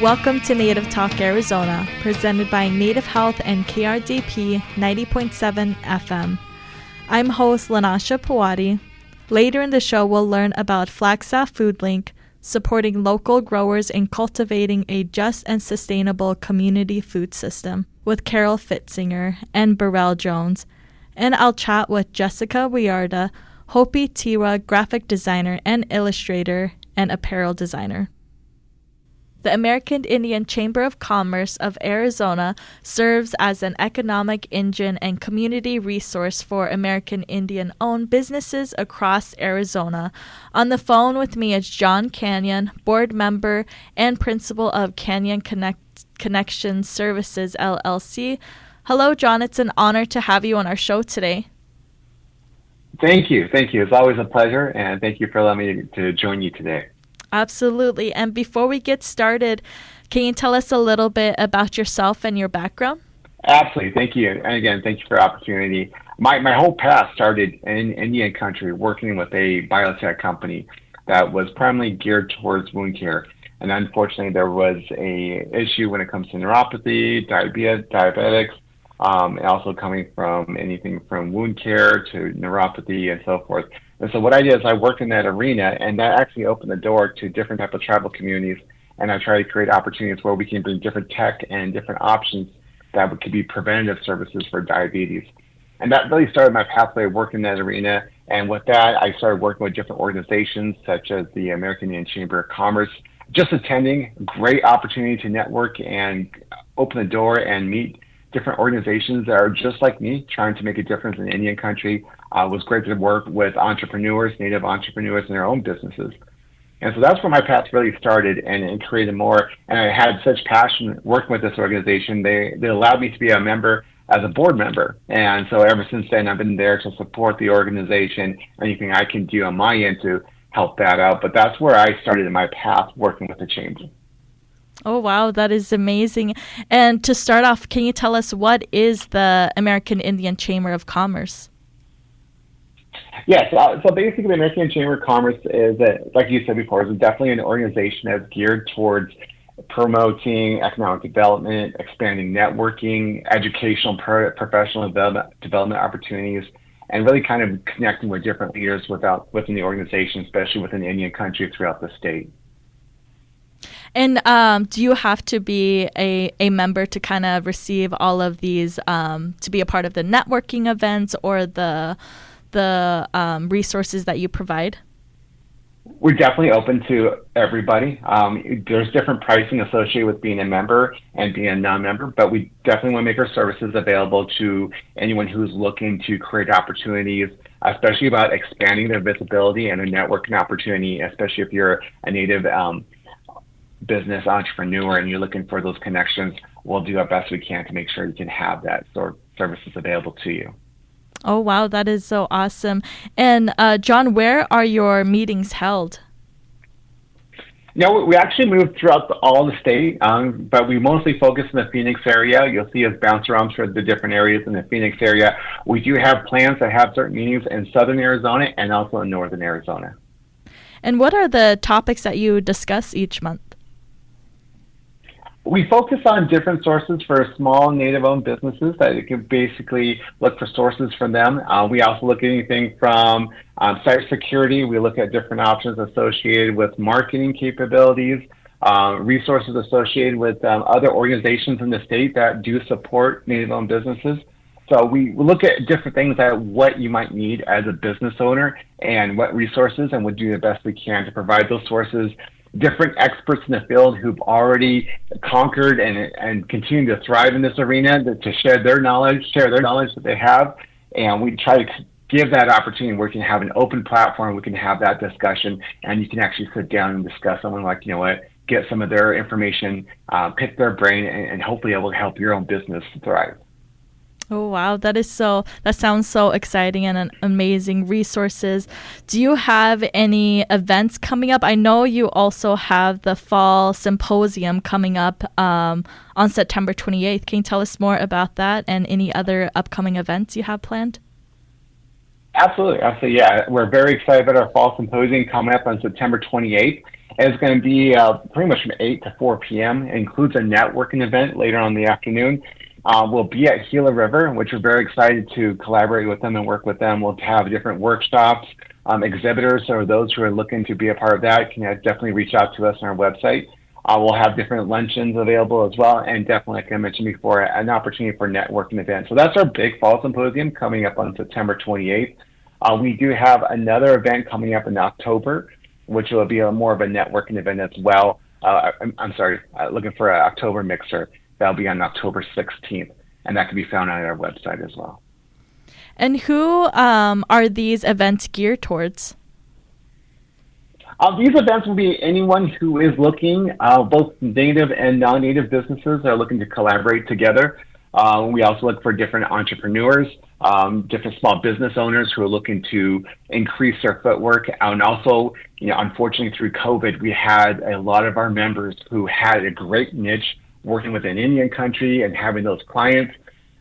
Welcome to Native Talk Arizona, presented by Native Health and KRDP 90.7 FM. I'm host Lanasha Pawadi. Later in the show, we'll learn about Flagstaff Foodlink, supporting local growers in cultivating a just and sustainable community food system, with Carol Fritzinger and Burrell Jones. And I'll chat with Jessica Wiarda, Hopi-Tewa graphic designer and illustrator and apparel designer. The American Indian Chamber of Commerce of Arizona serves as an economic engine and community resource for American Indian-owned businesses across Arizona. On the phone with me is John Canyon, board member and principal of Canyon Connection Services, LLC. Hello, John. It's an honor to have you on our show today. Thank you. It's always a pleasure, and thank you for allowing me to join you today. Absolutely. And before we get started, can you tell us a little bit about yourself and your background? Absolutely. Thank you. And again, thank you for the opportunity. My whole path started in Indian country, working with a biotech company that was primarily geared towards wound care. And unfortunately, there was a issue when it comes to neuropathy, diabetics, and also coming from anything from wound care to neuropathy and so forth. And so what I did is I worked in that arena, and that actually opened the door to different type of tribal communities. And I try to create opportunities where we can bring different tech and different options that could be preventative services for diabetes. And that really started my pathway of working in that arena. And with that, I started working with different organizations such as the American Indian Chamber of Commerce, just attending, great opportunity to network and open the door and meet different organizations that are just like me, trying to make a difference in Indian country. It was great to work with entrepreneurs, Native entrepreneurs in their own businesses. And so that's where my path really started and created more. And I had such passion working with this organization. They allowed me to be a member as a board member. And so ever since then, I've been there to support the organization, anything I can do on my end to help that out. But that's where I started in my path working with the chamber. Oh, wow. That is amazing. And to start off, can you tell us what is the American Indian Chamber of Commerce? Yes. So basically, the American Chamber of Commerce is, like you said before, is definitely an organization that's geared towards promoting economic development, expanding networking, educational, professional development opportunities, and really kind of connecting with different leaders within the organization, especially within the Indian country throughout the state. And do you have to be a member to kind of receive all of these, to be a part of the networking events or the resources that you provide? We're definitely open to everybody. There's different pricing associated with being a member and being a non-member, but we definitely want to make our services available to anyone who's looking to create opportunities, especially about expanding their visibility and a networking opportunity, especially if you're a Native business entrepreneur and you're looking for those connections. We'll do our best we can to make sure you can have that sort of services available to you. Oh, wow. That is so awesome. And John, where are your meetings held? We actually moved throughout all the state, but we mostly focus in the Phoenix area. You'll see us bounce around through the different areas in the Phoenix area. We do have plans to have certain meetings in southern Arizona and also in northern Arizona. And what are the topics that you discuss each month? We focus on different sources for small Native-owned businesses that you can basically look for sources from them. We also look at anything from cybersecurity. We look at different options associated with marketing capabilities, resources associated with other organizations in the state that do support Native-owned businesses. So we look at different things at what you might need as a business owner and what resources, and we'll do the best we can to provide those sources. Different experts in the field who've already conquered and continue to thrive in this arena to share their knowledge that they have. And we try to give that opportunity where we can have an open platform, we can have that discussion, and you can actually sit down and discuss something like, get some of their information, pick their brain, and hopefully able to help your own business thrive. Oh, wow. That sounds so exciting and an amazing resources. Do you have any events coming up? I know you also have the fall symposium coming up on September 28th. Can you tell us more about that and any other upcoming events you have planned? Absolutely. Yeah. We're very excited about our fall symposium coming up on September 28th. It's going to be pretty much from 8 to 4 p.m. It includes a networking event later on in the afternoon. We'll be at Gila River, which we're very excited to collaborate with them and work with them. We'll have different workshops, exhibitors, or those who are looking to be a part of that can definitely reach out to us on our website. We'll have different luncheons available as well, and definitely, like I mentioned before, an opportunity for networking events. So that's our big fall symposium coming up on September 28th. We do have another event coming up in October, which will be more of a networking event as well. Looking for an October mixer. That'll be on October 16th, and that can be found on our website as well. And who are these events geared towards? These events will be anyone who is looking, both native and non-native businesses are looking to collaborate together. We also look for different entrepreneurs, different small business owners who are looking to increase their footwork. And also, unfortunately through COVID, we had a lot of our members who had a great niche working within Indian country and having those clients.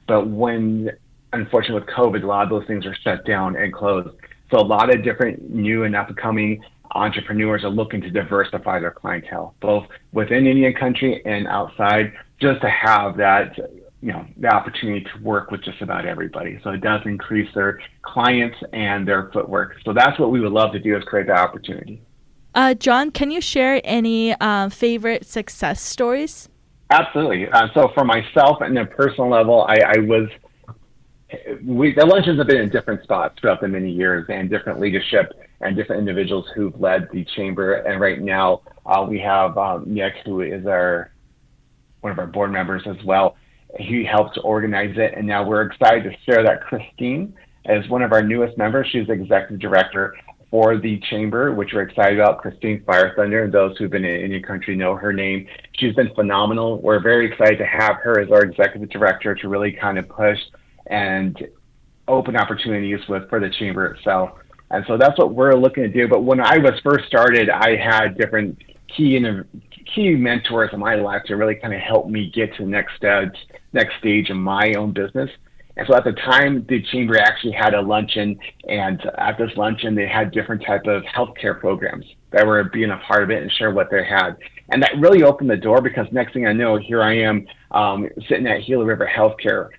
But when, unfortunately with COVID, a lot of those things are shut down and closed. So a lot of different new and up-and-coming entrepreneurs are looking to diversify their clientele, both within Indian country and outside, just to have that, the opportunity to work with just about everybody. So it does increase their clients and their footwork. So that's what we would love to do, is create that opportunity. John, can you share any favorite success stories? Absolutely. So for myself, and a personal level, the luncheons have been in different spots throughout the many years, and different leadership and different individuals who've led the chamber. And right now we have Nick, who is one of our board members as well. He helped organize it, and now we're excited to share that Christine is one of our newest members. She's the executive director for the chamber, which we're excited about. Christine Fire Thunder, and those who've been in Indian country know her name. She's been phenomenal. We're very excited to have her as our executive director to really kind of push and open opportunities for the chamber itself. And so that's what we're looking to do. But when I was first started, I had different key mentors in my life to really kind of help me get to the next stage in my own business. And so at the time, the chamber actually had a luncheon, and at this luncheon, they had different type of healthcare programs that were being a part of it and share what they had. And that really opened the door, because next thing I know, here I am sitting at Gila River Healthcare,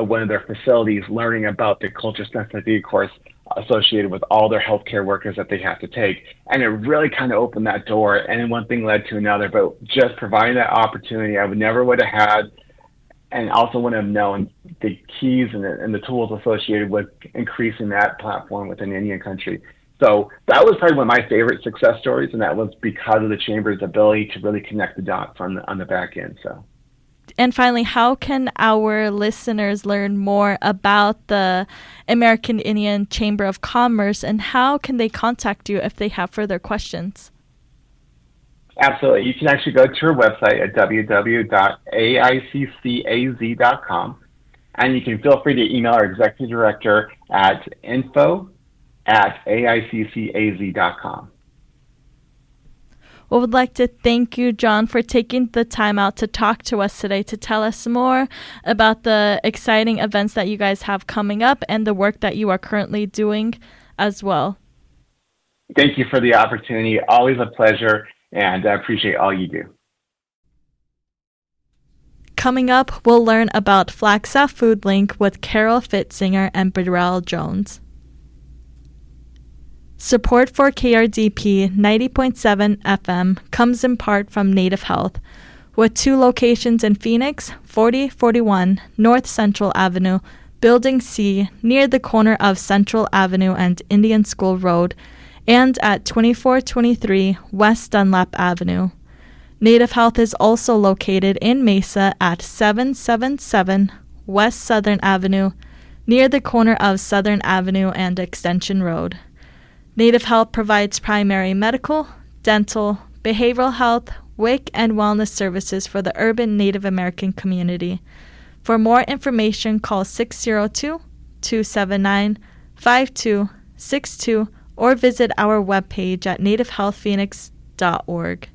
one of their facilities, learning about the culture sensitivity course associated with all their healthcare workers that they have to take. And it really kind of opened that door, and then one thing led to another. But just providing that opportunity, I never would have had, and also wouldn't have known the keys and the tools associated with increasing that platform within Indian country. So that was probably one of my favorite success stories, and that was because of the chamber's ability to really connect the dots on the back end. So. And finally, how can our listeners learn more about the American Indian Chamber of Commerce, and how can they contact you if they have further questions? Absolutely. You can actually go to our website at www.aiccaz.com, and you can feel free to email our executive director at info@aiccaz.com. We would like to thank you, John, for taking the time out to talk to us today, to tell us more about the exciting events that you guys have coming up and the work that you are currently doing as well. Thank you for the opportunity. Always a pleasure, and I appreciate all you do. Coming up, we'll learn about Flagstaff Foodlink with Carol Fritzinger and Burrell Jones. Support for KRDP 90.7 FM comes in part from Native Health, with 2 locations in Phoenix, 4041 North Central Avenue, Building C, near the corner of Central Avenue and Indian School Road, and at 2423 West Dunlap Avenue. Native Health is also located in Mesa at 777 West Southern Avenue, near the corner of Southern Avenue and Extension Road. Native Health provides primary medical, dental, behavioral health, WIC, and wellness services for the urban Native American community. For more information, call 602-279-5262 or visit our webpage at nativehealthphoenix.org.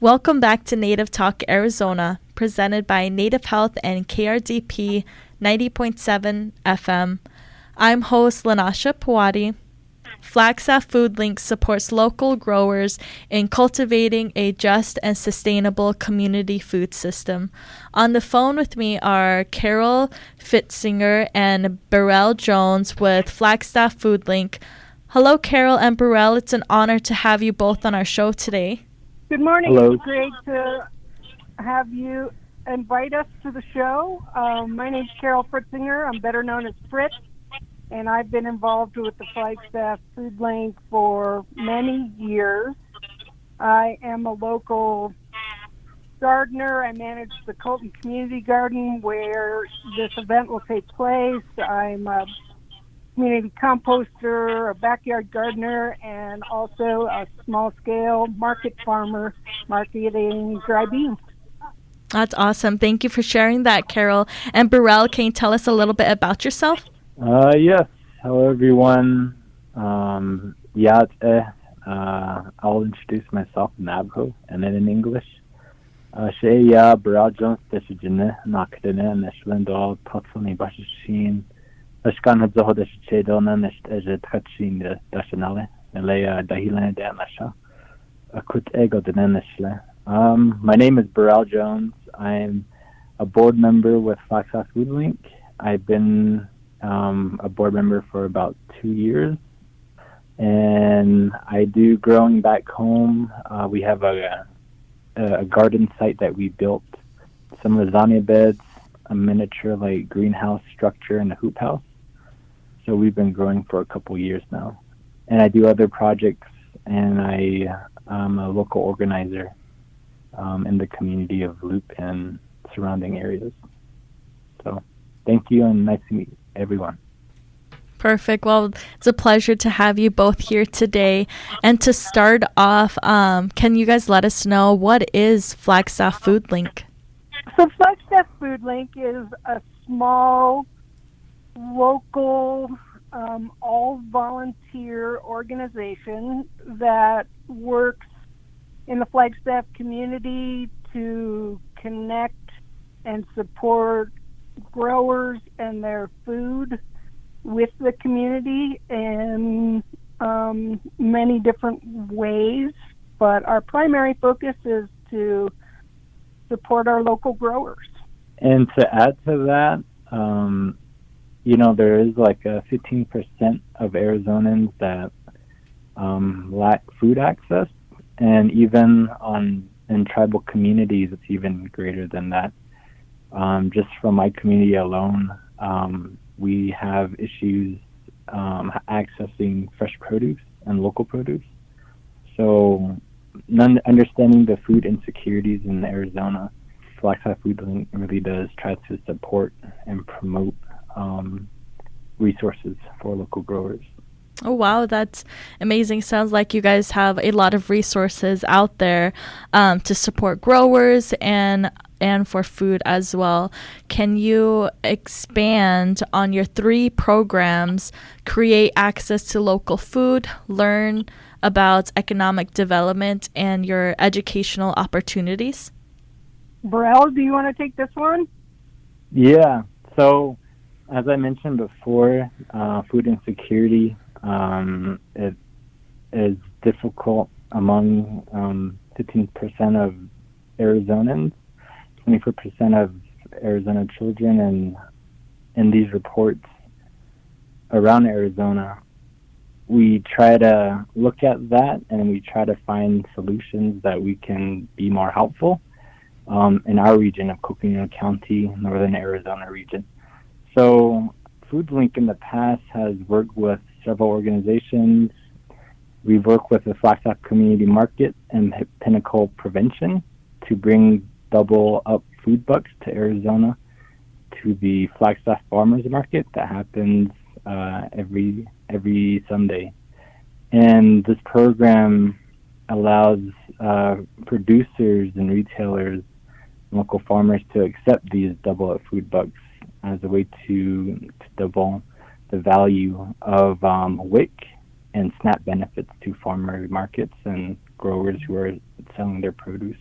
Welcome back to Native Talk Arizona, presented by Native Health and KRDP 90.7 FM. I'm host Lanasha Pawadi. Flagstaff Foodlink supports local growers in cultivating a just and sustainable community food system. On the phone with me are Carol Fritzinger and Burrell Jones with Flagstaff Foodlink. Hello, Carol and Burrell. It's an honor to have you both on our show today. Good morning. Hello. It's great to have you invite us to the show. My name's Carol Fritzinger. I'm better known as Fritz. And I've been involved with the Flagstaff Foodlink for many years. I am a local gardener. I manage the Colton Community Garden where this event will take place. I'm a community composter, a backyard gardener, and also a small-scale market farmer marketing dry beans. That's awesome. Thank you for sharing that, Carol. And Burrell, can you tell us a little bit about yourself? Yes. Hello, everyone. I'll introduce myself in Navajo and then in English. Burrell Jones, Deshijine, Nakadine, Neshlendal, Potsoni, Bashishin, Ashkan Hadzaho, Deshidona, Nesh Tkachin, Dashanale, Elea Dahilan, Danasha, Akut Ego, the Neshle. My name is Burrell Jones. I'm a board member with Flagstaff Foodlink. I've been a board member for about 2 years, and I do growing back home. We have a garden site that we built, some lasagna beds, a miniature greenhouse structure, and a hoop house. So we've been growing for a couple years now, and I do other projects, and I'm a local organizer in the community of Loop and surrounding areas. So thank you, and nice to meet you. Everyone. Perfect. Well, it's a pleasure to have you both here today. And to start off, can you guys let us know what is Flagstaff Foodlink? So Flagstaff Foodlink is a small, local, all-volunteer organization that works in the Flagstaff community to connect and support growers and their food with the community in many different ways, but our primary focus is to support our local growers. And to add to that, there is a 15% of Arizonans that lack food access, and even in tribal communities, it's even greater than that. Just from my community alone, we have issues accessing fresh produce and local produce. So understanding the food insecurities in Arizona, Flagstaff Foodlink really does try to support and promote resources for local growers. Oh, wow, that's amazing. Sounds like you guys have a lot of resources out there to support growers and for food as well. Can you expand on your 3 programs: create access to local food, learn about economic development, and your educational opportunities? Burrell, do you want to take this one? Yeah. So, as I mentioned before, food insecurity it is difficult among 15% of Arizonans, 24% of Arizona children, and in these reports around Arizona, we try to look at that and we try to find solutions that we can be more helpful in our region of Coconino County, Northern Arizona region. So Foodlink in the past has worked with several organizations. We've worked with the Flagstaff Community Market and Pinnacle Prevention to bring double up food bucks to Arizona to the Flagstaff Farmers Market that happens every Sunday. And this program allows producers and retailers, local farmers, to accept these double up food bucks as a way to double the value of WIC and SNAP benefits to farmer markets and growers who are selling their produce.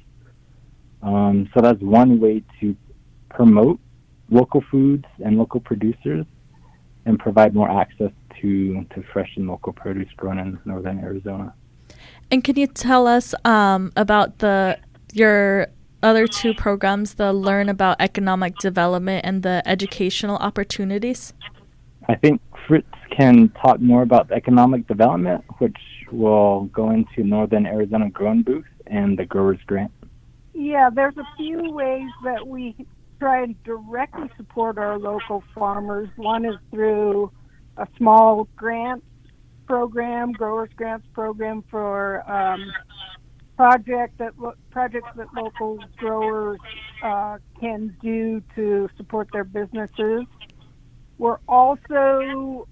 So that's one way to promote local foods and local producers and provide more access to fresh and local produce grown in northern Arizona. And can you tell us about your other two programs, the Learn About Economic Development and the Educational Opportunities? I think Fritz can talk more about the economic development, which will go into Northern Arizona Grown Booth and the Growers Grant. Yeah, there's a few ways that we try and directly support our local farmers. One is through a small grant program, Growers Grants program for projects that local growers can do to support their businesses. We're also,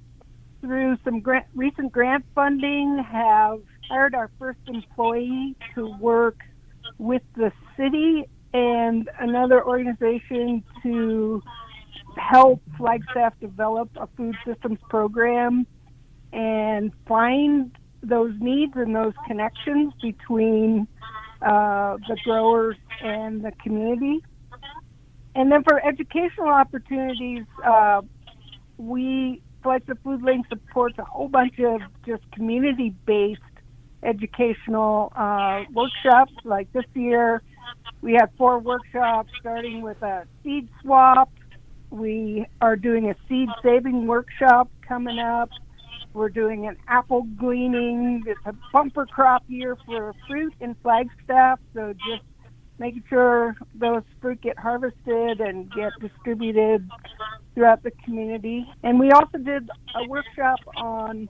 through some recent grant funding, have hired our first employee to work with the city and another organization to help Flagstaff develop a food systems program and find those needs and those connections between the growers and the community. And then for educational opportunities, Flagstaff Foodlink supports a whole bunch of just community-based educational workshops. Like this year, we had 4 workshops, starting with a seed swap. We are doing a seed saving workshop coming up. We're doing an apple gleaning. It's a bumper crop year for fruit in Flagstaff, so just making sure those fruit get harvested and get distributed throughout the community. And we also did a workshop on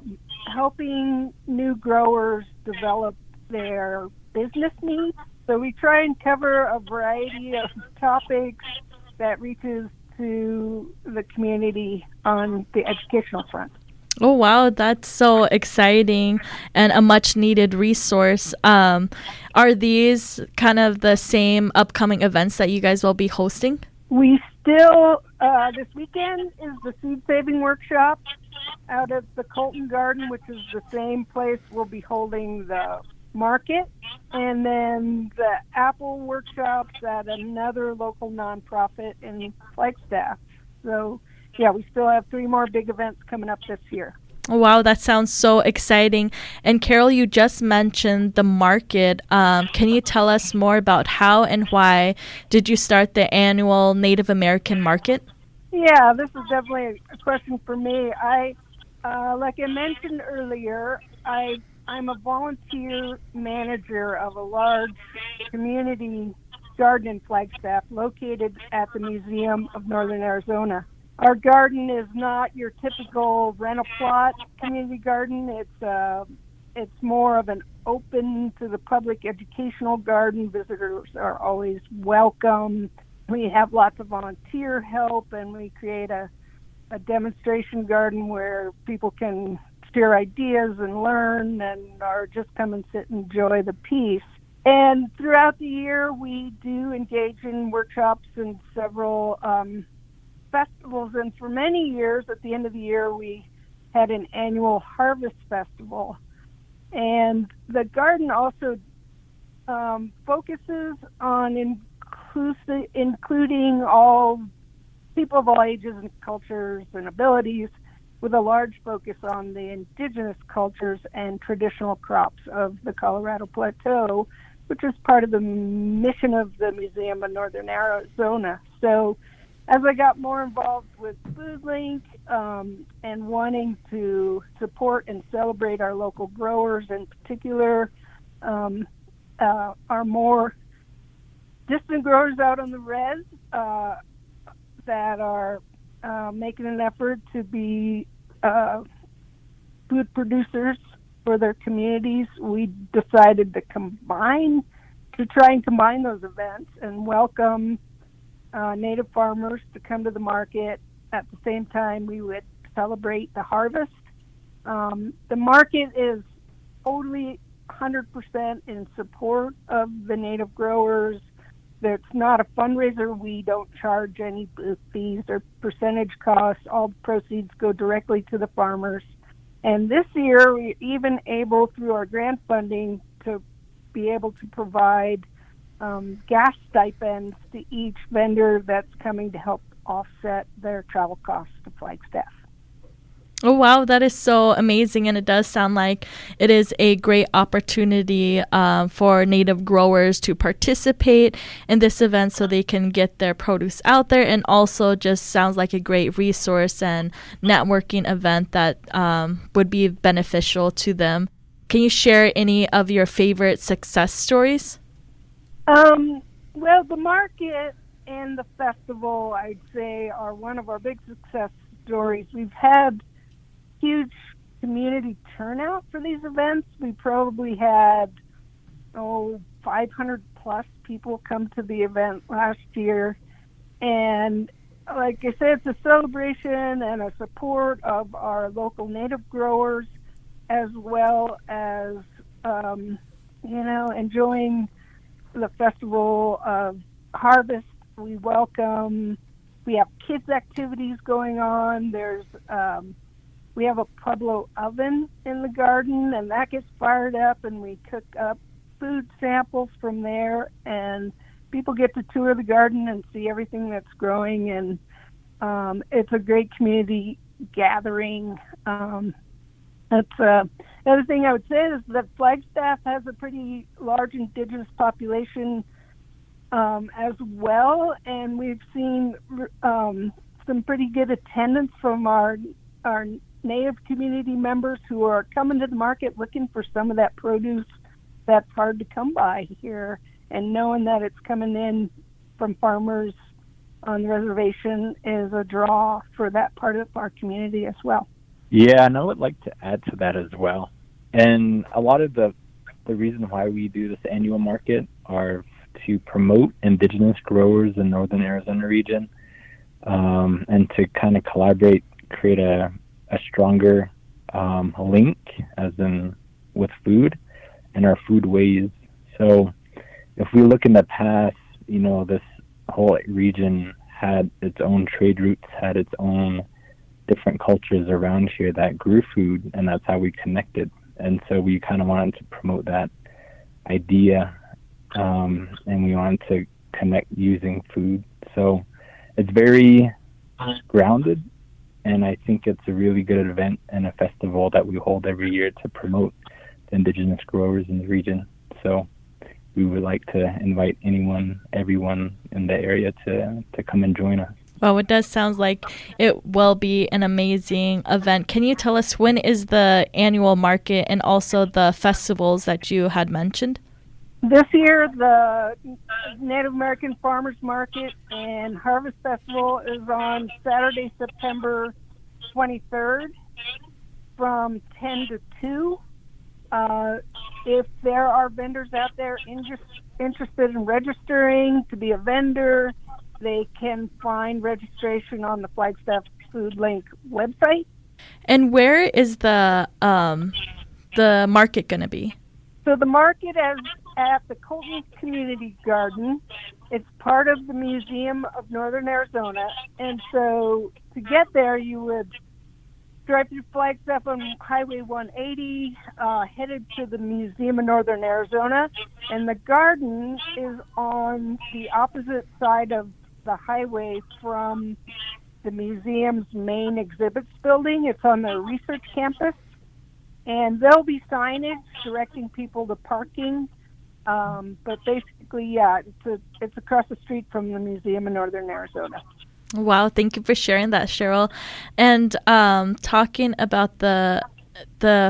helping new growers develop their business needs. So we try and cover a variety of topics that reaches to the community on the educational front. Oh, wow. That's so exciting and a much needed resource. Are these kind of the same upcoming events that you guys will be hosting? We still, this weekend is the seed saving workshop out at the Colton Garden, which is the same place we'll be holding the market. And then the apple workshops at another local nonprofit in Flagstaff. So, yeah, we still have 3 more big events coming up this year. Wow, that sounds so exciting. And Carol, you just mentioned the market. Can you tell us more about how and why did you start the annual Native American market? Yeah, this is definitely a question for me. Like I mentioned earlier, I'm a volunteer manager of a large community garden in Flagstaff located at the Museum of Northern Arizona. Our garden is not your typical rent-a-plot community garden. It's more of an open to the public educational garden. Visitors are always welcome. We have lots of volunteer help, and we create a demonstration garden where people can share ideas and learn or just come and sit and enjoy the piece. And throughout the year, we do engage in workshops and several festivals. And for many years, at the end of the year, we had an annual harvest festival. And the garden also focuses on including all people of all ages and cultures and abilities, with a large focus on the indigenous cultures and traditional crops of the Colorado Plateau, which is part of the mission of the Museum of Northern Arizona. So as I got more involved with Foodlink and wanting to support and celebrate our local growers, in particular our more distant growers out on the res that are making an effort to be food producers for their communities, we decided to try and combine those events and welcome native farmers to come to the market. At the same time, we would celebrate the harvest. The market is totally 100% in support of the native growers. It's not a fundraiser. We don't charge any booth fees or percentage costs. All the proceeds go directly to the farmers. And this year, we're even able, through our grant funding, to be able to provide gas stipends to each vendor that's coming to help offset their travel costs to Flagstaff. Oh, wow, that is so amazing. And it does sound like it is a great opportunity for Native growers to participate in this event so they can get their produce out there. And also just sounds like a great resource and networking event that would be beneficial to them. Can you share any of your favorite success stories? Well, the market and the festival, I'd say, are one of our big success stories. We've had huge community turnout for these events. We probably had 500 plus people come to the event last year, and like I said, it's a celebration and a support of our local Native growers, as well as enjoying the festival of harvest. We have kids activities going on. We have a Pueblo oven in the garden, and that gets fired up, and we cook up food samples from there, and people get to tour the garden and see everything that's growing, and it's a great community gathering. The other thing I would say is that Flagstaff has a pretty large indigenous population as well, and we've seen some pretty good attendance from our Native community members who are coming to the market looking for some of that produce that's hard to come by here, and knowing that it's coming in from farmers on the reservation is a draw for that part of our community as well. Yeah, and I would like to add to that as well. And a lot of the reason why we do this annual market are to promote indigenous growers in northern Arizona region, and to kind of collaborate, create a stronger link, as in with food and our food ways. So if we look in the past, this whole region had its own trade routes, had its own different cultures around here that grew food, and that's how we connected. And so we kind of wanted to promote that idea, and we wanted to connect using food. So it's very grounded, and I think it's a really good event and a festival that we hold every year to promote the indigenous growers in the region. So we would like to invite everyone in the area to come and join us. Well, it does sound like it will be an amazing event. Can you tell us when is the annual market and also the festivals that you had mentioned? This year, the Native American Farmers Market and Harvest Festival is on Saturday, September 23rd from 10 to 2. If there are vendors out there interested in registering to be a vendor, they can find registration on the Flagstaff Foodlink website. And where is the market going to be? So the market is at the Colton Community Garden. It's part of the Museum of Northern Arizona. And so to get there, you would drive through Flagstaff on Highway 180, headed to the Museum of Northern Arizona. And the garden is on the opposite side of the highway from the museum's main exhibits building. It's on the research campus. And there'll be signage directing people to parking. But basically, yeah, it's across the street from the Museum of Northern Arizona. Wow, thank you for sharing that, Cheryl. And talking about the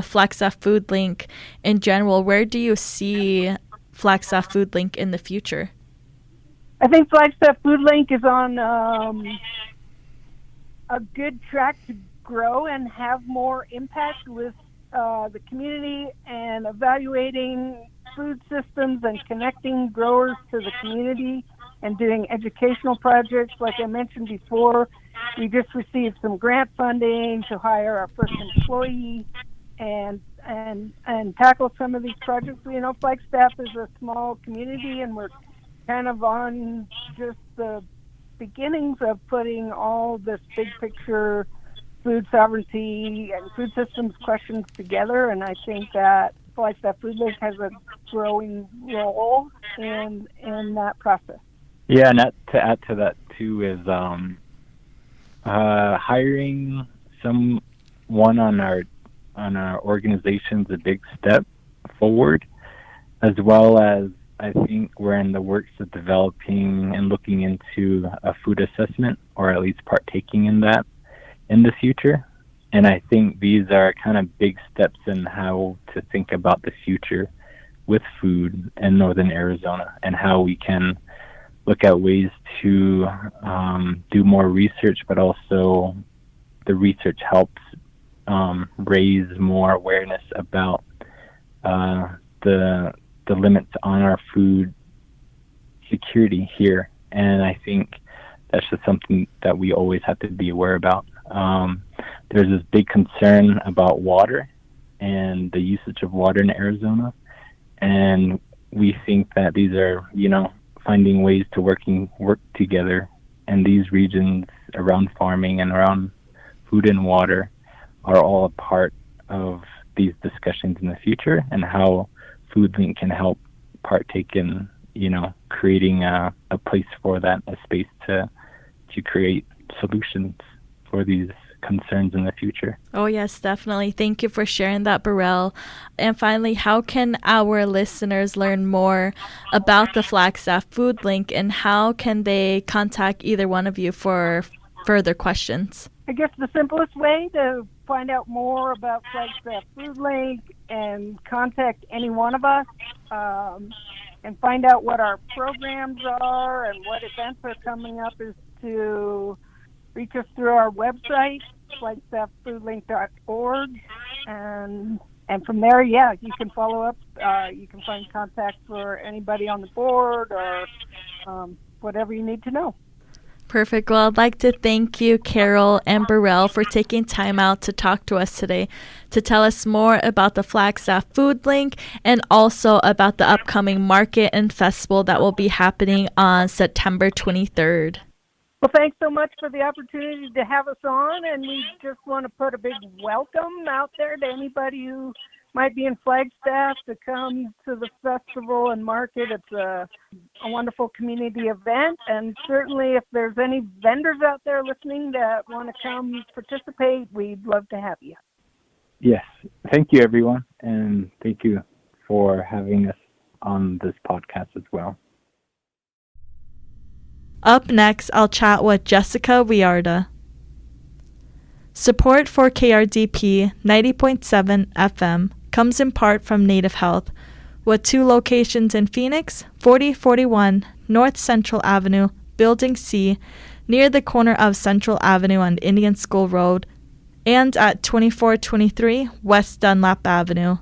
Flagstaff Foodlink in general, where do you see Flagstaff Foodlink in the future? I think Flagstaff Foodlink is on a good track to grow and have more impact with the community and evaluating food systems and connecting growers to the community and doing educational projects. Like I mentioned before, we just received some grant funding to hire our first employee and tackle some of these projects. Flagstaff is a small community, and we're kind of on just the beginnings of putting all this big picture food sovereignty and food systems questions together. And I think that Flagstaff Foodlink has a growing role in that process. Yeah, and to add to that too is hiring someone on our organization's a big step forward, as well as I think we're in the works of developing and looking into a food assessment, or at least partaking in that in the future. And I think these are kind of big steps in how to think about the future with food in northern Arizona, and how we can look at ways to do more research, but also the research helps raise more awareness about the limits on our food security here. And I think that's just something that we always have to be aware about. There's this big concern about water and the usage of water in Arizona, and we think that these are, finding ways to work together, and these regions around farming and around food and water are all a part of these discussions in the future, and how Foodlink can help partake in, creating a place for that, a space to create solutions for these concerns in the future. Oh, yes, definitely. Thank you for sharing that, Burrell. And finally, how can our listeners learn more about the Flagstaff Foodlink, and how can they contact either one of you for further questions? I guess the simplest way to find out more about Flagstaff Foodlink and contact any one of us, and find out what our programs are and what events are coming up, is to reach us through our website, flagstafffoodlink.org, and from there, you can follow up. You can find contact for anybody on the board, or whatever you need to know. Perfect. Well, I'd like to thank you, Carol and Burrell, for taking time out to talk to us today, to tell us more about the Flagstaff Foodlink, and also about the upcoming market and festival that will be happening on September 23rd. Well, thanks so much for the opportunity to have us on, and we just want to put a big welcome out there to anybody who might be in Flagstaff to come to the festival and market. It's a wonderful community event, and certainly if there's any vendors out there listening that want to come participate, we'd love to have you. Yes. Thank you, everyone, and thank you for having us on this podcast as well. Up next, I'll chat with Jessica Wiarda. Support for KRDP 90.7 FM comes in part from Native Health, with 2 locations in Phoenix: 4041 North Central Avenue, Building C, near the corner of Central Avenue and Indian School Road, and at 2423 West Dunlap Avenue.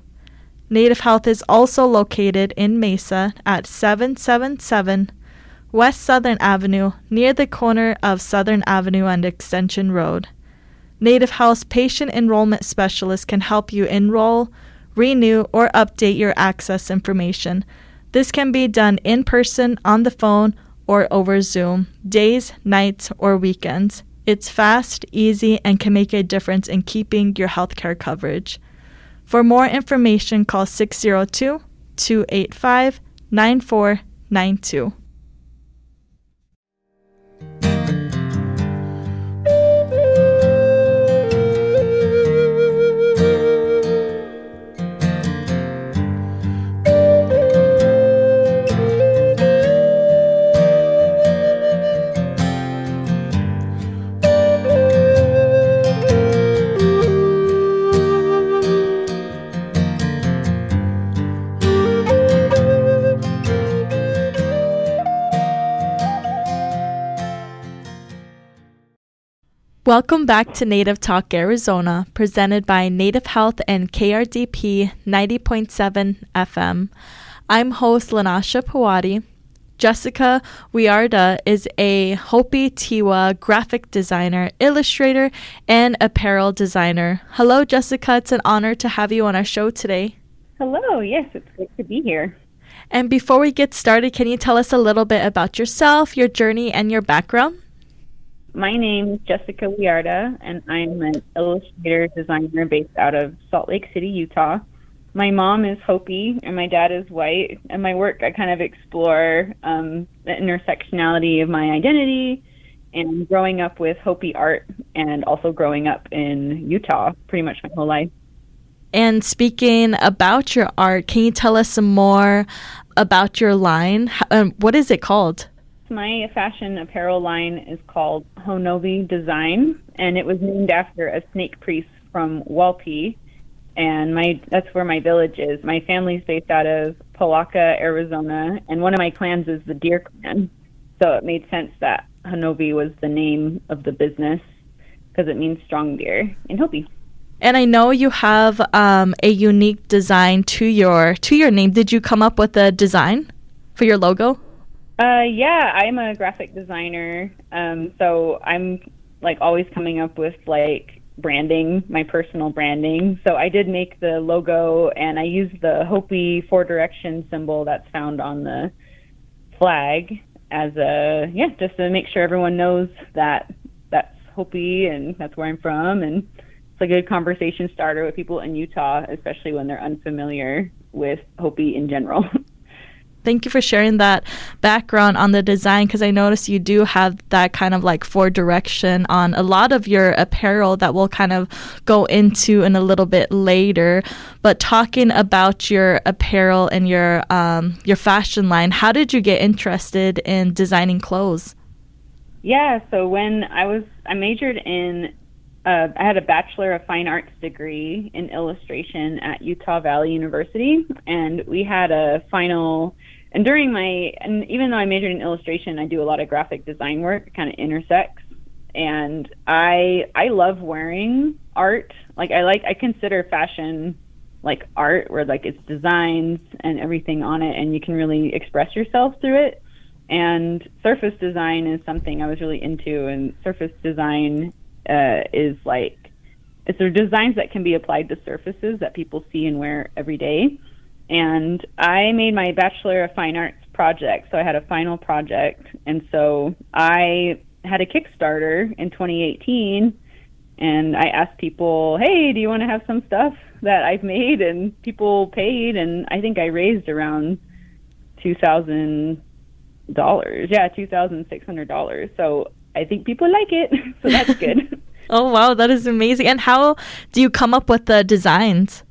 Native Health is also located in Mesa at 777 West Southern Avenue, near the corner of Southern Avenue and Extension Road. Native Health's patient enrollment specialist can help you enroll, renew, or update your access information. This can be done in person, on the phone, or over Zoom, days, nights, or weekends. It's fast, easy, and can make a difference in keeping your healthcare coverage. For more information, call 602-285-9492. Welcome back to Native Talk Arizona, presented by Native Health and KRDP 90.7 FM. I'm host Lanasha Pawadi. Jessica Wiarda is a Hopi-Tewa graphic designer, illustrator, and apparel designer. Hello, Jessica. It's an honor to have you on our show today. Hello. Yes, it's great to be here. And before we get started, can you tell us a little bit about yourself, your journey, and your background? My name is Jessica Wiarda, and I'm an illustrator designer based out of Salt Lake City, Utah. My mom is Hopi and my dad is white. And my work, I kind of explore the intersectionality of my identity and growing up with Hopi art and also growing up in Utah pretty much my whole life. And speaking about your art, can you tell us some more about your line? What is it called? My fashion apparel line is called Honovi Design, and it was named after a snake priest from Walpi, and that's where my village is. My family's based out of Palaca, Arizona, and one of my clans is the Deer Clan, so it made sense that Honovi was the name of the business because it means strong deer in Hopi. And I know you have a unique design to your name. Did you come up with a design for your logo? Yeah, I'm a graphic designer, so I'm like always coming up with like branding, my personal branding. So I did make the logo, and I used the Hopi 4-direction symbol that's found on the flag as just to make sure everyone knows that that's Hopi and that's where I'm from, and it's a good conversation starter with people in Utah, especially when they're unfamiliar with Hopi in general. Thank you for sharing that background on the design, because I noticed you do have that kind of like 4-direction on a lot of your apparel that we'll kind of go into in a little bit later. But talking about your apparel and your fashion line, how did you get interested in designing clothes? Yeah, so when I majored in I had a Bachelor of Fine Arts degree in illustration at Utah Valley University, and we had a final. And and even though I majored in illustration, I do a lot of graphic design work. It kind of intersects, and I love wearing art. Like I consider fashion like art, where like it's designs and everything on it, and you can really express yourself through it. And surface design is something I was really into, and surface design is like, it's the designs that can be applied to surfaces that people see and wear every day. And I made my Bachelor of Fine Arts project, so I had a final project, and so I had a Kickstarter in 2018, and I asked people, hey, do you want to have some stuff that I've made? And people paid, and I think I raised around $2,000, $2,600. So I think people like it, so that's good. Oh, wow, that is amazing. And how do you come up with the designs?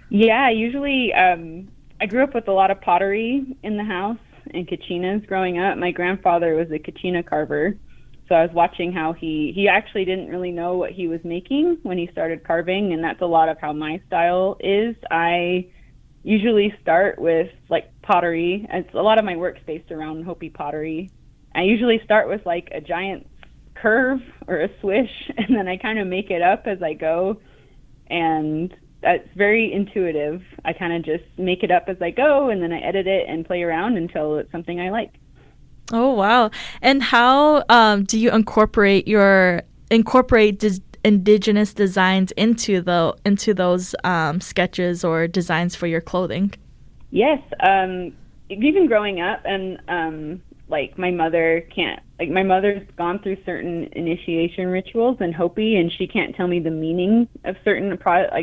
Yeah, usually I grew up with a lot of pottery in the house and kachinas growing up. My grandfather was a kachina carver, so I was watching how he actually didn't really know what he was making when he started carving, and that's a lot of how my style is. I usually start with like pottery. It's a lot of my work's based around Hopi pottery. I usually start with like a giant curve or a swish, and then I kind of make it up as I go, and it's very intuitive. I kind of just make it up as I go, and then I edit it and play around until it's something I like. Oh, wow. And how do you incorporate indigenous designs into those sketches or designs for your clothing? Yes, even growing up, and like my mother's gone through certain initiation rituals in Hopi, and she can't tell me the meaning of certain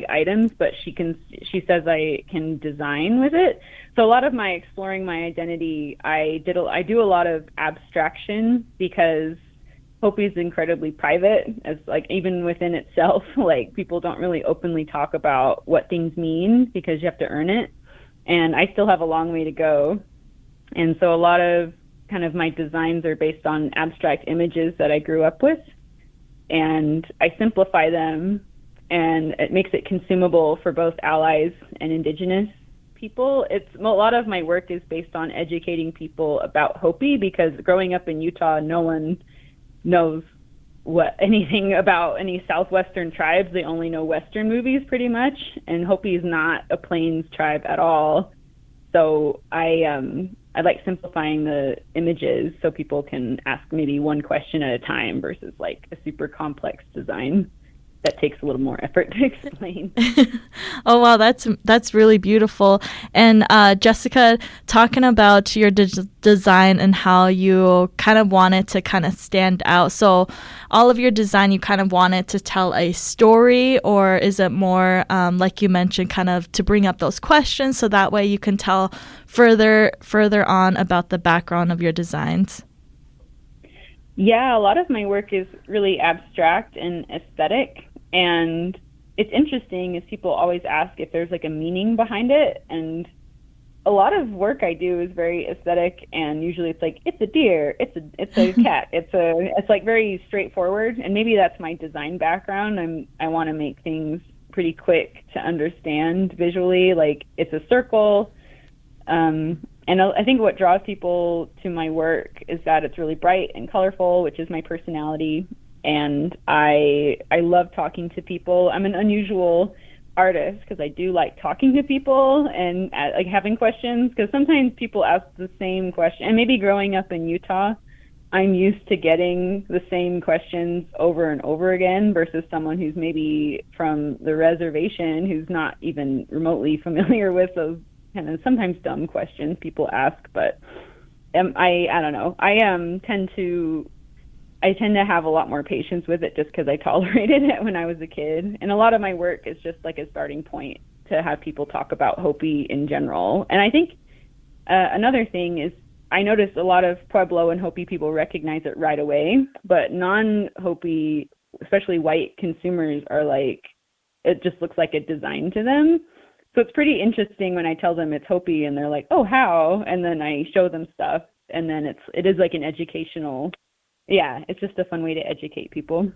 items, but she says I can design with it. So a lot of my exploring my identity, I do a lot of abstraction, because Hopi is incredibly private, as like even within itself, like people don't really openly talk about what things mean because you have to earn it. And I still have a long way to go. And so a lot of kind of my designs are based on abstract images that I grew up with, and I simplify them, and it makes it consumable for both allies and indigenous people. A lot of my work is based on educating people about Hopi, because growing up in Utah, no one knows anything about any southwestern tribes. They only know Western movies pretty much, and Hopi is not a plains tribe at all. So I like simplifying the images so people can ask maybe one question at a time versus like a super complex design. that takes a little more effort to explain. Oh wow, that's really beautiful. And Jessica, talking about your design and how you kind of wanted to kind of stand out. So all of your design, you kind of wanted to tell a story, or is it more like you mentioned, kind of to bring up those questions so that way you can tell further on about the background of your designs? Yeah, a lot of my work is really abstract and aesthetic, and it's interesting is people always ask if there's like a meaning behind it, and a lot of work I do is very aesthetic, and usually it's like it's a deer, it's a cat, it's like very straightforward, and maybe that's my design background. I want to make things pretty quick to understand visually, like it's a circle. And I think what draws people to my work is that it's really bright and colorful, which is my personality. And I love talking to people. I'm an unusual artist because I do like talking to people and like having questions, because sometimes people ask the same question. And maybe growing up in Utah, I'm used to getting the same questions over and over again versus someone who's maybe from the reservation who's not even remotely familiar with those kind of sometimes dumb questions people ask. But I don't know. I tend to have a lot more patience with it just because I tolerated it when I was a kid. And a lot of my work is just like a starting point to have people talk about Hopi in general. And I think another thing is I noticed a lot of Pueblo and Hopi people recognize it right away, but non-Hopi, especially white consumers, are like, it just looks like a design to them. So it's pretty interesting when I tell them it's Hopi and they're like, oh, how? And then I show them stuff, and then it is like an educational, it's just a fun way to educate people.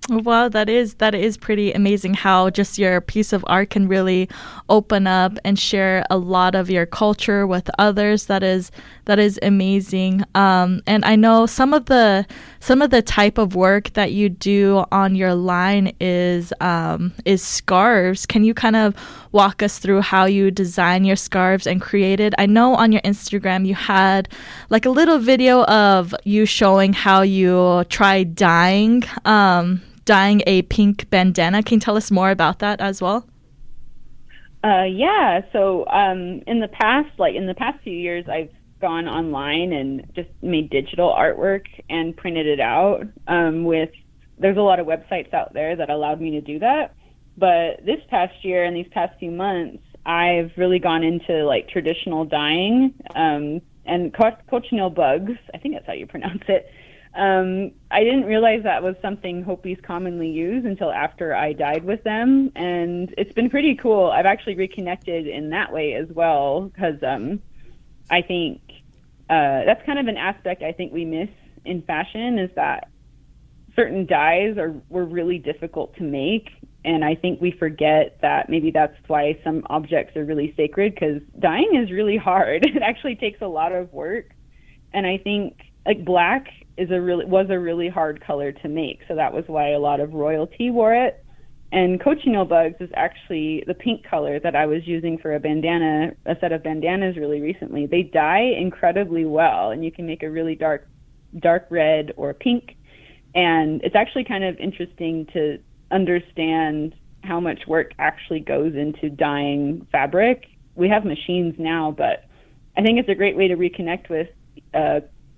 Wow, that is pretty amazing how just your piece of art can really open up and share a lot of your culture with others. That is amazing. And I know some of the type of work that you do on your line is scarves. Can you kind of walk us through how you design your scarves and create it? I know on your Instagram you had like a little video of you showing how you tried dyeing a pink bandana. Can you tell us more about that as well? So in the past few years, I've gone online and just made digital artwork and printed it out. There's a lot of websites out there that allowed me to do that. But this past year and these past few months, I've really gone into like traditional dyeing and cochineal bugs. I think that's how you pronounce it. I didn't realize that was something Hopis commonly use until after I dyed with them, and it's been pretty cool. I've actually reconnected in that way as well, because I think that's kind of an aspect I think we miss in fashion, is that certain dyes were really difficult to make, and I think we forget that maybe that's why some objects are really sacred, because dyeing is really hard. It actually takes a lot of work, and I think like black was a really hard color to make, so that was why a lot of royalty wore it. And cochineal bugs is actually the pink color that I was using for a set of bandanas really recently. They dye incredibly well, and you can make a really dark red or pink. And it's actually kind of interesting to understand how much work actually goes into dyeing fabric. We have machines now, but I think it's a great way to reconnect with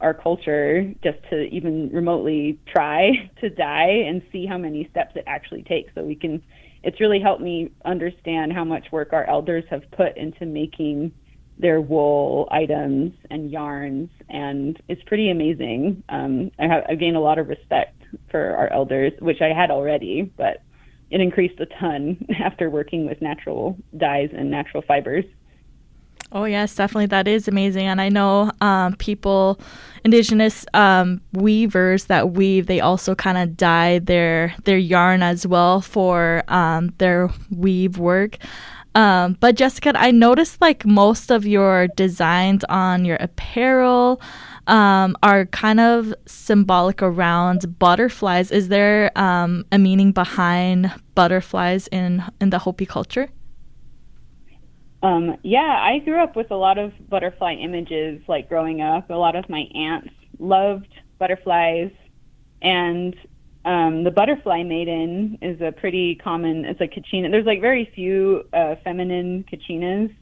our culture, just to even remotely try to dye and see how many steps it actually takes. So it's really helped me understand how much work our elders have put into making their wool items and yarns, and it's pretty amazing. I gained a lot of respect for our elders, which I had already, but it increased a ton after working with natural dyes and natural fibers. Oh, yes, definitely. That is amazing. And I know indigenous weavers that weave, they also kind of dye their yarn as well for their weave work. But Jessica, I noticed like most of your designs on your apparel are kind of symbolic around butterflies. Is there a meaning behind butterflies in the Hopi culture? I grew up with a lot of butterfly images, like growing up. A lot of my aunts loved butterflies, and The butterfly maiden is a pretty common, it's a kachina. There's like very few feminine kachinas,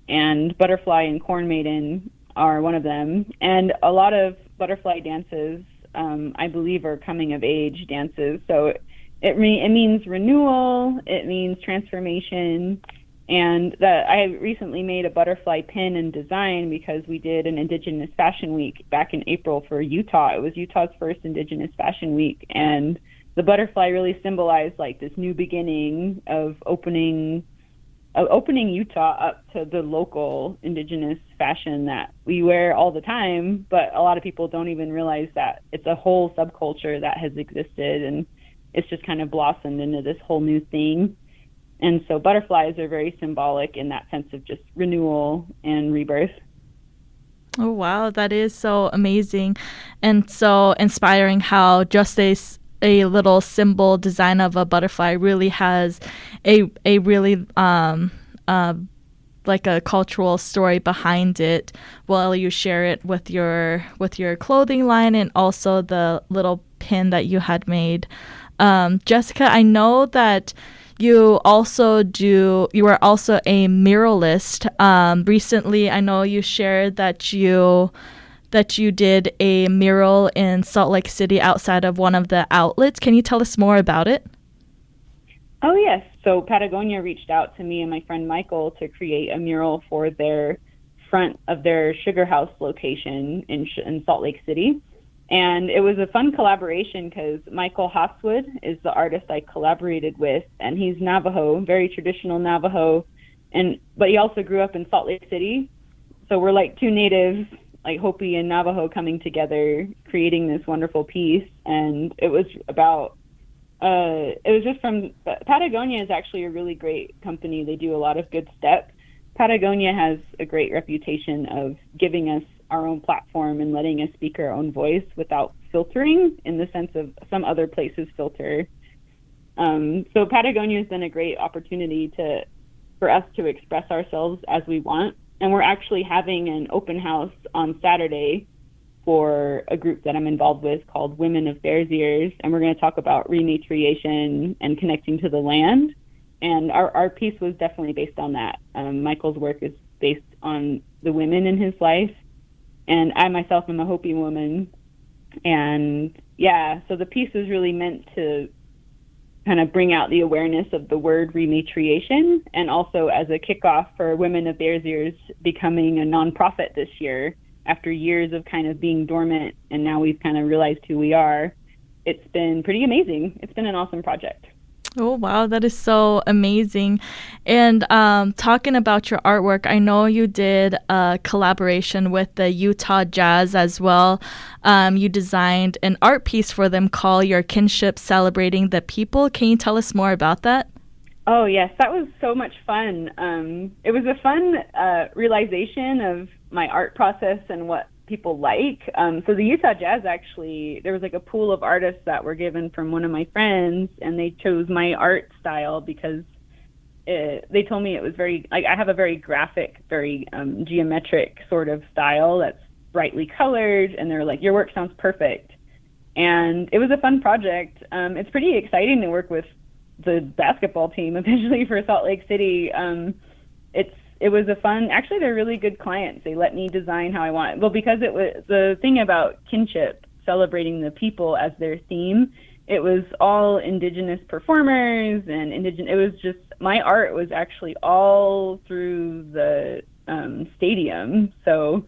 and butterfly and corn maiden are one of them. And a lot of butterfly dances, I believe, are coming of age dances. So it means renewal, it means transformation. And that I recently made a butterfly pin and design because we did an Indigenous Fashion Week back in April for Utah. It was Utah's first Indigenous Fashion Week, and the butterfly really symbolized like this new beginning of opening Utah up to the local Indigenous fashion that we wear all the time, but a lot of people don't even realize that it's a whole subculture that has existed, and it's just kind of blossomed into this whole new thing. And so butterflies are very symbolic in that sense of just renewal and rebirth. Oh, wow. That is so amazing and so inspiring how just a little symbol design of a butterfly really has a really like a cultural story behind it while you share it with your clothing line and also the little pin that you had made. Jessica, I know that you are also a muralist. Recently, I know you shared that you did a mural in Salt Lake City outside of one of the outlets. Can you tell us more about it? Oh, yes. So Patagonia reached out to me and my friend Michael to create a mural for their front of their Sugar House location in Salt Lake City. And it was a fun collaboration because Michael Hoswood is the artist I collaborated with, and he's Navajo, very traditional Navajo, but he also grew up in Salt Lake City. So we're like two natives, like Hopi and Navajo, coming together, creating this wonderful piece. And it was just from Patagonia is actually a really great company. They do a lot of good steps. Patagonia has a great reputation of giving us our own platform and letting us speak our own voice without filtering in the sense of some other places filter. So Patagonia has been a great opportunity for us to express ourselves as we want. And we're actually having an open house on Saturday for a group that I'm involved with called Women of Bears Ears. And we're going to talk about rematriation and connecting to the land. And our piece was definitely based on that. Michael's work is based on the women in his life. And I myself am a Hopi woman. And yeah, so the piece is really meant to kind of bring out the awareness of the word rematriation, and also as a kickoff for Women of Bears Ears becoming a nonprofit this year after years of kind of being dormant, and now we've kind of realized who we are. It's been pretty amazing. It's been an awesome project. Oh, wow. That is so amazing. And talking about your artwork, I know you did a collaboration with the Utah Jazz as well. You designed an art piece for them called Your Kinship Celebrating the People. Can you tell us more about that? Oh, yes. That was so much fun. It was a fun realization of my art process and what people like. So the Utah Jazz, actually, there was like a pool of artists that were given from one of my friends, and they chose my art style because they told me it was very, like, I have a very graphic, very geometric sort of style that's brightly colored, and they're like, your work sounds perfect. And it was a fun project. It's pretty exciting to work with the basketball team eventually for Salt Lake City. It was a fun, actually they're really good clients. They let me design how I want. Well, because it was the thing about kinship, celebrating the people as their theme, it was all Indigenous performers and it was just, my art was actually all through the stadium. So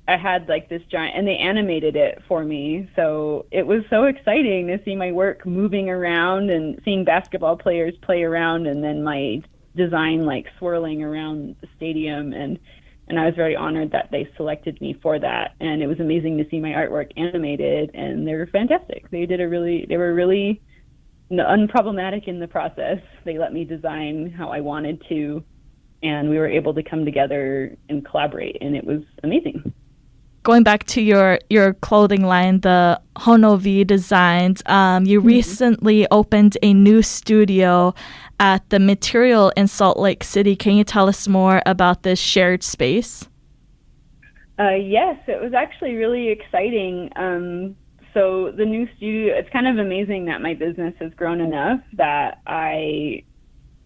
I had like this giant, and they animated it for me. So it was so exciting to see my work moving around and seeing basketball players play around, and then my design like swirling around the stadium, and I was very honored that they selected me for that. And it was amazing to see my artwork animated, and they were fantastic. They were really unproblematic in the process. They let me design how I wanted to, and we were able to come together and collaborate, and it was amazing. Going back to your clothing line, the Honovi Designs, you recently opened a new studio at the Material in Salt Lake City. Can you tell us more about this shared space? Yes, it was actually really exciting. So the new studio, it's kind of amazing that my business has grown enough that I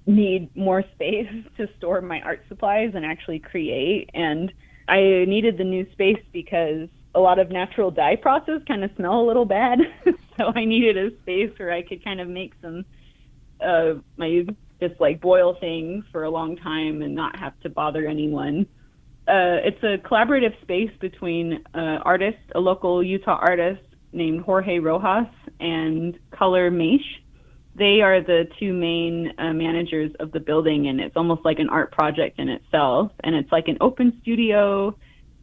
need more space to store my art supplies and actually create. And I needed the new space because a lot of natural dye process kind of smell a little bad. So I needed a space where I could kind of make some, just like boil things for a long time and not have to bother anyone. It's a collaborative space between a local Utah artist named Jorge Rojas and Color Maish. They are the two main managers of the building, and it's almost like an art project in itself. And it's like an open studio,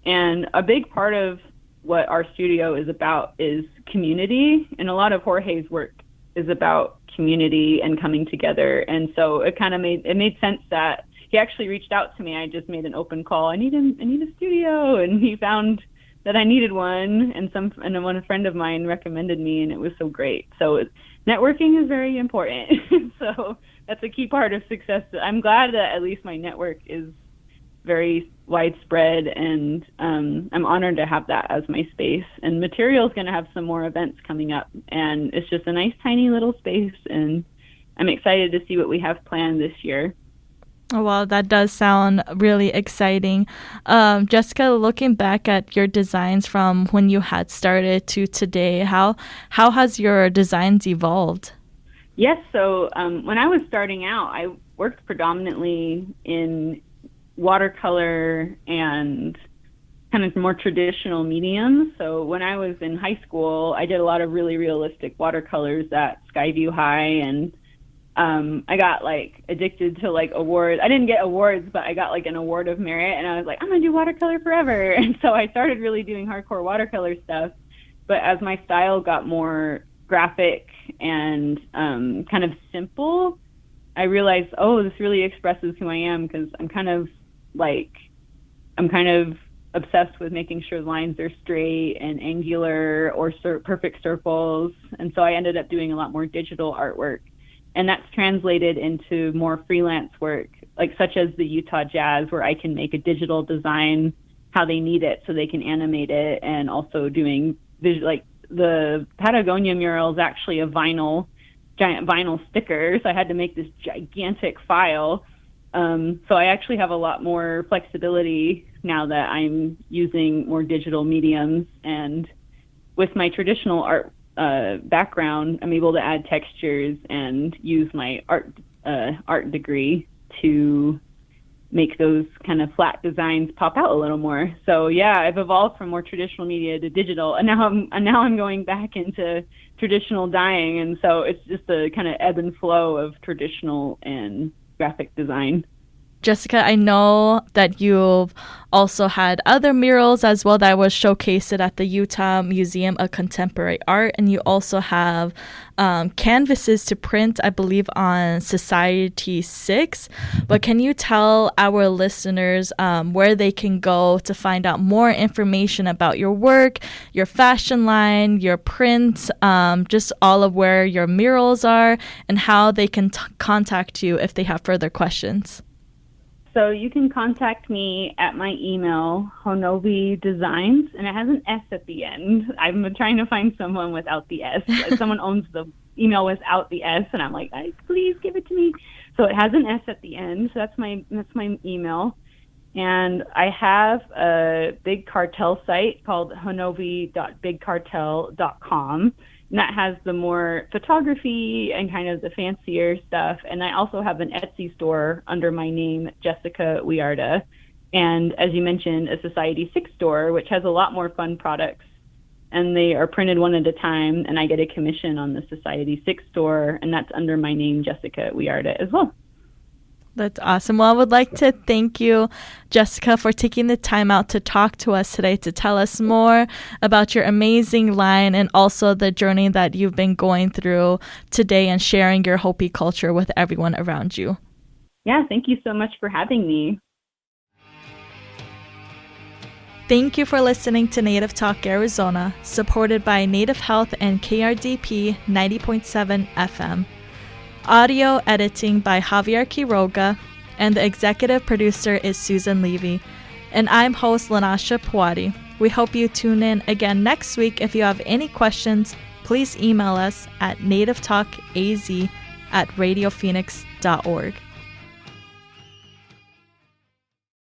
and a big part of what our studio is about is community, and a lot of Jorge's work is about community and coming together. And so it kind of made sense that he actually reached out to me. I just made an open call. I need a studio, and he found that I needed one, and a friend of mine recommended me, and it was so great. So networking is very important. So that's a key part of success. I'm glad that at least my network is very widespread, and I'm honored to have that as my space. And Material is going to have some more events coming up, and it's just a nice tiny little space, and I'm excited to see what we have planned this year. Oh, wow, that does sound really exciting. Jessica, looking back at your designs from when you had started to today, how has your designs evolved? Yes, so when I was starting out, I worked predominantly in watercolor and kind of more traditional mediums. So when I was in high school, I did a lot of really realistic watercolors at Skyview High, and I got like addicted to like awards. I didn't get awards, but I got like an award of merit, and I was like, I'm gonna do watercolor forever. And so I started really doing hardcore watercolor stuff. But as my style got more graphic and kind of simple, I realized, oh, this really expresses who I am, because I'm kind of obsessed with making sure lines are straight and angular or perfect circles. And so I ended up doing a lot more digital artwork. And that's translated into more freelance work, like such as the Utah Jazz, where I can make a digital design how they need it so they can animate it, and also doing like the Patagonia mural is actually a giant vinyl sticker. So I had to make this gigantic file. So I actually have a lot more flexibility now that I'm using more digital mediums. And with my traditional art background, I'm able to add textures and use my art degree to make those kind of flat designs pop out a little more. So yeah, I've evolved from more traditional media to digital, and now I'm going back into traditional dyeing, and so it's just a kind of ebb and flow of traditional and graphic design. Jessica, I know that you've also had other murals as well that was showcased at the Utah Museum of Contemporary Art, and you also have canvases to print, I believe, on Society 6. But can you tell our listeners where they can go to find out more information about your work, your fashion line, your prints, just all of where your murals are, and how they can contact you if they have further questions? So you can contact me at my email, Honovi Designs, and it has an S at the end. I'm trying to find someone without the S. Someone owns the email without the S, and I'm like, please give it to me. So it has an S at the end. So that's my email. And I have a Big Cartel site called honovi.bigcartel.com. And that has the more photography and kind of the fancier stuff. And I also have an Etsy store under my name, Jessica Wiarda. And as you mentioned, a Society 6 store, which has a lot more fun products. And they are printed one at a time. And I get a commission on the Society 6 store. And that's under my name, Jessica Wiarda, as well. That's awesome. Well, I would like to thank you, Jessica, for taking the time out to talk to us today, to tell us more about your amazing line and also the journey that you've been going through today and sharing your Hopi culture with everyone around you. Yeah, thank you so much for having me. Thank you for listening to Native Talk Arizona, supported by Native Health and KRDP 90.7 FM. Audio editing by Javier Quiroga, and the executive producer is Susan Levy. And I'm host Lanasha Puwadi. We hope you tune in again next week. If you have any questions, please email us at nativetalkaz@radiophoenix.org.